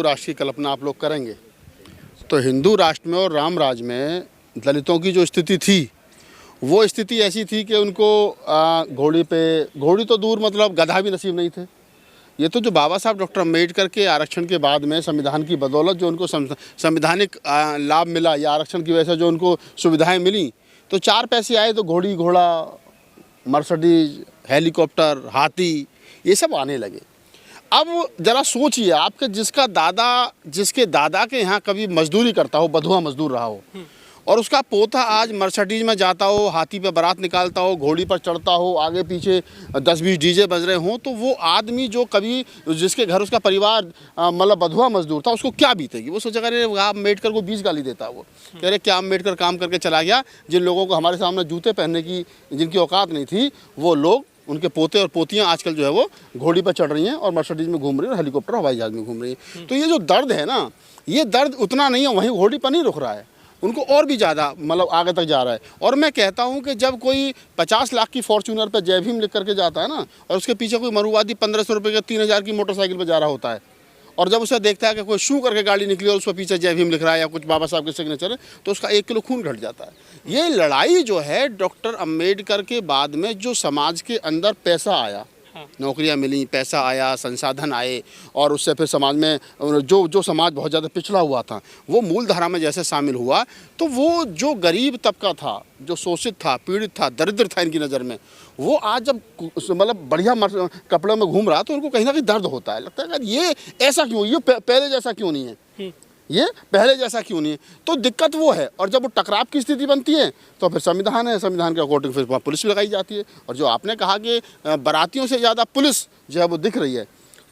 राष्ट्र की कल्पना आप लोग करेंगे तो हिंदू राष्ट्र में और राम राज्य में दलितों की जो स्थिति थी वो स्थिति ऐसी थी कि उनको घोड़ी तो दूर, मतलब गधा भी नसीब नहीं थे। ये तो जो बाबा साहब डॉक्टर अम्बेडकर के आरक्षण के बाद में संविधान की बदौलत जो उनको संवैधानिक लाभ मिला या आरक्षण की वजह से जो उनको सुविधाएं मिली, तो 4 पैसे आए तो घोड़ी, घोड़ा, मर्सिडीज, हेलीकॉप्टर, हाथी, ये सब आने लगे। अब ज़रा सोचिए, आपके जिसके दादा के यहाँ कभी मजदूरी करता हो, बधुआ मजदूर रहा हो, और उसका पोता आज मर्सिडीज में जाता हो, हाथी पे बारात निकालता हो, घोड़ी पर चढ़ता हो, आगे पीछे 10-20 डीजे बज रहे हों, तो वो आदमी जो कभी जिसके घर उसका परिवार मतलब बधुआ मजदूर था, उसको क्या बीतेगी? वो सोचेगा अरे आप अम्बेडकर को 20 गाली देता है वो, कह रहे क्या अम्बेडकर काम करके चला गया। जिन लोगों को हमारे सामने जूते पहनने की जिनकी औकात नहीं थी, वो लोग, उनके पोते और पोतियां आजकल जो है वो घोड़ी पर चढ़ रही हैं और मर्सिडीज में घूम रही हैं और हेलीकॉप्टर, हवाई जहाज में घूम रही हैं। तो ये जो दर्द है ना, ये दर्द उतना नहीं है, वहीं घोड़ी पर नहीं रुक रहा है, उनको और भी ज़्यादा मतलब आगे तक जा रहा है। और मैं कहता हूं कि जब कोई 50 लाख की फॉर्च्यूनर पर जय भीम लिख करके जाता है ना, और उसके पीछे कोई मरुवादी 1500 रुपये का 3000 की मोटरसाइकिल पर जा रहा होता है, और जब उसे देखता है कि कोई शू करके गाड़ी निकली और उसके पीछे जय भीम लिख रहा है या कुछ बाबा साहब के सिग्नेचर है, तो उसका 1 किलो खून घट जाता है। ये लड़ाई जो है डॉक्टर अम्बेडकर के बाद में जो समाज के अंदर पैसा आया, नौकरियां मिली, पैसा आया, संसाधन आए, और उससे फिर समाज में जो समाज बहुत ज़्यादा पिछड़ा हुआ था वो मूल धारा में जैसे शामिल हुआ, तो वो जो गरीब तबका था, जो शोषित था, पीड़ित था, दरिद्र था इनकी नज़र में, वो आज जब मतलब बढ़िया कपड़ों में घूम रहा तो उनको कहीं ना कहीं दर्द होता है, लगता है कि ये ऐसा क्यों, ये पहले जैसा क्यों नहीं है, ये पहले जैसा क्यों नहीं है। तो दिक्कत वो है। और जब वो टकराव की स्थिति बनती है तो फिर संविधान है, संविधान के अकॉर्डिंग फिर पुलिस लगाई जाती है। और जो आपने कहा कि बारातियों से ज़्यादा पुलिस जो है वो दिख रही है,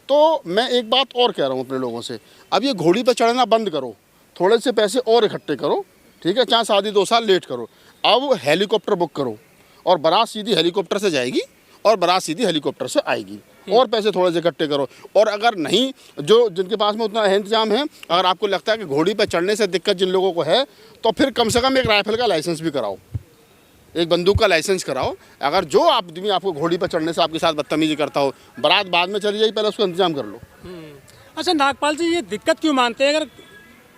तो मैं एक बात और कह रहा हूँ अपने लोगों से, अब ये घोड़ी पर चढ़ना बंद करो, थोड़े से पैसे और इकट्ठे करो, ठीक है, चाहे शादी 2 साल लेट करो, अब हेलीकॉप्टर बुक करो और बारात सीधी हेलीकॉप्टर से जाएगी और बारात सीधी हेलीकॉप्टर से आएगी, और पैसे थोड़े से इकट्ठे करो। और अगर नहीं, जो जिनके पास में उतना इंतजाम है, अगर आपको लगता है कि घोड़ी पर चढ़ने से दिक्कत जिन लोगों को है, तो फिर कम से कम एक राइफल का लाइसेंस भी कराओ, एक बंदूक का लाइसेंस कराओ। अगर जो आदमी आपको घोड़ी पर चढ़ने से आपके साथ बदतमीजी करता हो, बारात बाद में चली जाए, पहले उसको इंतजाम कर लो। अच्छा नागपाल जी, ये दिक्कत क्यों मानते हैं? अगर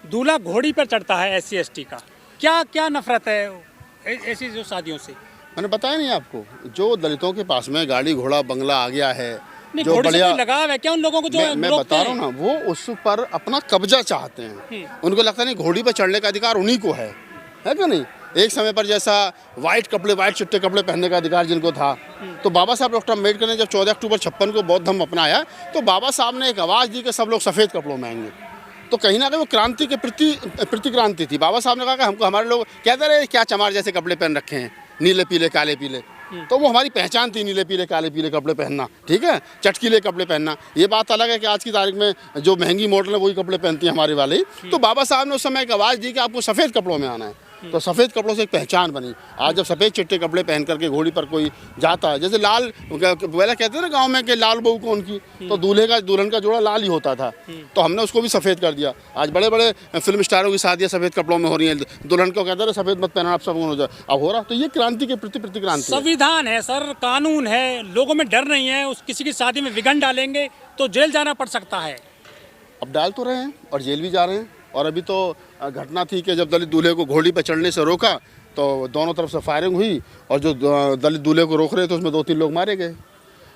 दूल्हा घोड़ी पर चढ़ता है SC ST का, क्या नफरत है ऐसी जो शादियों से? मैंने बताया नहीं आपको, जो दलितों के पास में गाड़ी, घोड़ा, बंगला आ गया है, जो बढ़िया लगाव है क्या उन लोगों को? जो मैं बता रहा हूँ ना, वो उस पर अपना कब्जा चाहते हैं। उनको लगता नहीं घोड़ी पर चढ़ने का अधिकार उन्हीं को है कि नहीं? एक समय पर जैसा वाइट चिट्टे कपड़े पहनने का अधिकार जिनको था, तो बाबा साहब डॉक्टर अम्बेडकर ने जब 14 अक्टूबर 56 को बौद्ध धर्म अपनाया, तो बाबा साहब ने एक आवाज़ दी कि सब लोग सफ़ेद कपड़ों में आएंगे। तो कहीं ना कहीं वो क्रांति के प्रतिक्रांति थी। बाबा साहब ने कहा कि हमको, हमारे लोग कहते रहे क्या चमार जैसे कपड़े पहन रखे हैं, नीले पीले काले पीले, तो वो हमारी पहचान थी, नीले पीले काले पीले कपड़े पहनना, ठीक है, चटकीले कपड़े पहनना। ये बात अलग है कि आज की तारीख में जो महंगी मॉडल है वही कपड़े पहनती हैं हमारे वाले। तो बाबा साहब ने उस समय एक आवाज़ दी कि आपको सफ़ेद कपड़ों में आना है, तो सफ़ेद कपड़ों से एक पहचान बनी। आज जब सफ़ेद चिट्टे कपड़े पहन करके घोड़ी पर कोई जाता है, जैसे लाल, पहले कहते हैं ना गांव में कि लाल बहू को उनकी, तो दुल्हन का जोड़ा लाल ही होता था, तो हमने उसको भी सफ़ेद कर दिया। आज बड़े बड़े फिल्म स्टारों की शादियाँ सफ़ेद कपड़ों में हो रही हैं, दुल्हन को कहते हैं सफ़ेद मत पहना, आप सब हो जाए, अब हो रहा। तो ये क्रांति के प्रतिक्रांति। संविधान है सर, कानून है, लोगों में डर नहीं है, उस किसी की शादी में विघ्न डालेंगे तो जेल जाना पड़ सकता है। अब डाल तो रहे हैं और जेल भी जा रहे हैं। और अभी तो घटना थी कि जब दलित दूल्हे को घोड़ी पर चढ़ने से रोका तो दोनों तरफ से फायरिंग हुई, और जो दलित दूल्हे को रोक रहे थे उसमें 2-3 लोग मारे गए।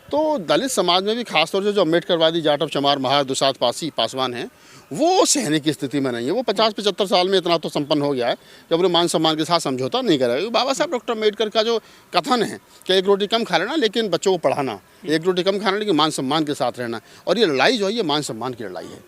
तो दलित समाज में भी खासतौर से जो अम्बेडकरवादी जाटव चमार महार दुसाध पासवान हैं, वो सहने की स्थिति में नहीं है। वो 50-75 साल में इतना तो संपन्न हो गया है कि अपने मान सम्मान के साथ समझौता नहीं करेगा। बाबा साहब डॉक्टर अम्बेडकर का जो कथन है कि 1 रोटी कम खा लेना लेकिन बच्चों को पढ़ाना, 1 रोटी कम खाना लेकिन मान सम्मान के साथ रहना, और ये लड़ाई जो है ये मान सम्मान की लड़ाई है।